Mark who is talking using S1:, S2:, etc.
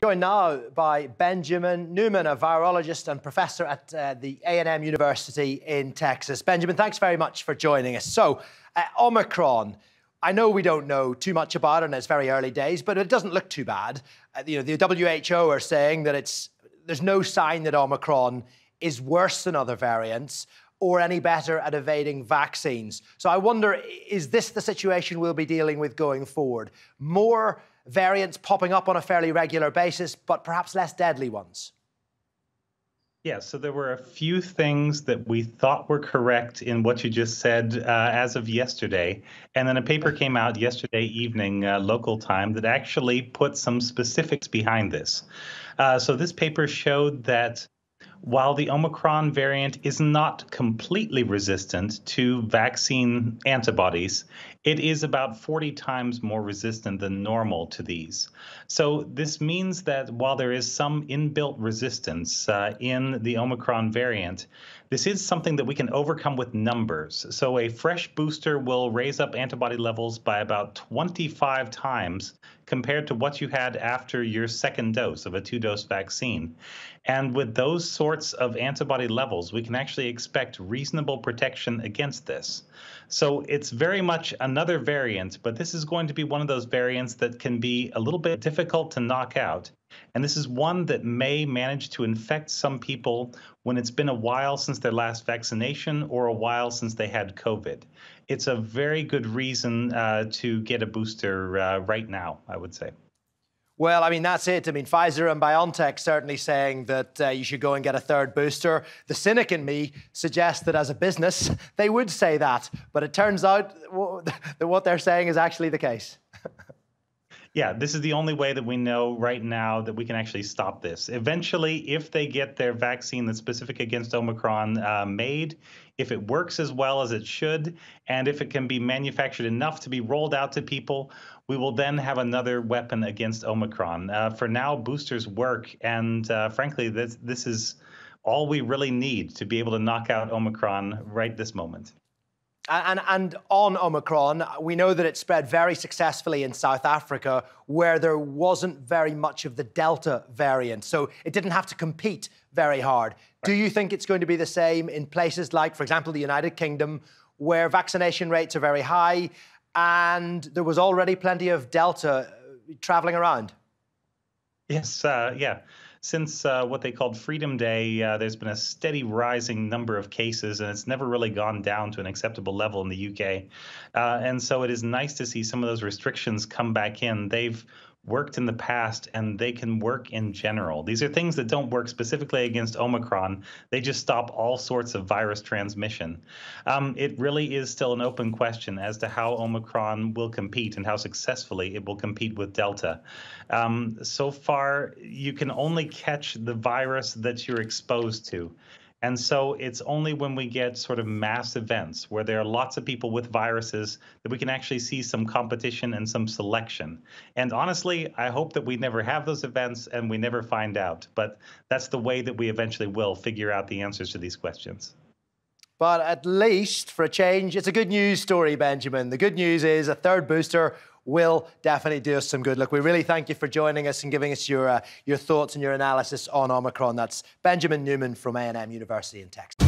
S1: joined now by Benjamin Neuman, a virologist and professor at the A&M University in Texas. Benjamin, thanks very much for joining us. So, Omicron, I know we don't know too much about it and it's very early days, but it doesn't look too bad. The WHO are saying that there's no sign that Omicron is worse than other variants or any better at evading vaccines. So I wonder, is this the situation we'll be dealing with going forward? More variants popping up on a fairly regular basis, but perhaps less deadly ones?
S2: Yeah, so there were a few things that we thought were correct in what you just said as of yesterday. And then a paper came out yesterday evening, local time, that actually put some specifics behind this. So this paper showed that while the Omicron variant is not completely resistant to vaccine antibodies, it is about 40 times more resistant than normal to these. So this means that while there is some inbuilt resistance in the Omicron variant, this is something that we can overcome with numbers. So a fresh booster will raise up antibody levels by about 25 times compared to what you had after your second dose of a 2-dose vaccine. And with those sorts of antibody levels, we can actually expect reasonable protection against this. So it's very much another variant, but this is going to be one of those variants that can be a little bit difficult to knock out. And this is one that may manage to infect some people when it's been a while since their last vaccination or a while since they had COVID. It's a very good reason to get a booster right now, I would say.
S1: Well, I mean, that's it. I mean, Pfizer and BioNTech certainly saying that you should go and get a third booster. The cynic in me suggests that as a business, they would say that. But it turns out that what they're saying is actually the case.
S2: Yeah, this is the only way that we know right now that we can actually stop this. Eventually, if they get their vaccine that's specific against Omicron made, if it works as well as it should, and if it can be manufactured enough to be rolled out to people, we will then have another weapon against Omicron. For now, boosters work, and frankly, this is all we really need to be able to knock out Omicron right this moment.
S1: And on Omicron, we know that it spread very successfully in South Africa, where there wasn't very much of the Delta variant. So it didn't have to compete very hard. Right. Do you think it's going to be the same in places like, for example, the United Kingdom, where vaccination rates are very high and there was already plenty of Delta traveling around?
S2: Yes, yeah. Since what they called Freedom Day, there's been a steady rising number of cases, and it's never really gone down to an acceptable level in the UK. And so it is nice to see some of those restrictions come back in. They've worked in the past, and they can work in general. These are things that don't work specifically against Omicron. They just stop all sorts of virus transmission. It really is still an open question as to how Omicron will compete and how successfully it will compete with Delta. So far, you can only catch the virus that you're exposed to. And so it's only when we get sort of mass events where there are lots of people with viruses that we can actually see some competition and some selection. And honestly, I hope that we never have those events and we never find out. But that's the way that we eventually will figure out the answers to these questions.
S1: But at least, for a change, it's a good news story, Benjamin. The good news is a third booster will definitely do us some good. Look, we really thank you for joining us and giving us your thoughts and your analysis on Omicron. That's Benjamin Neuman from A&M University in Texas.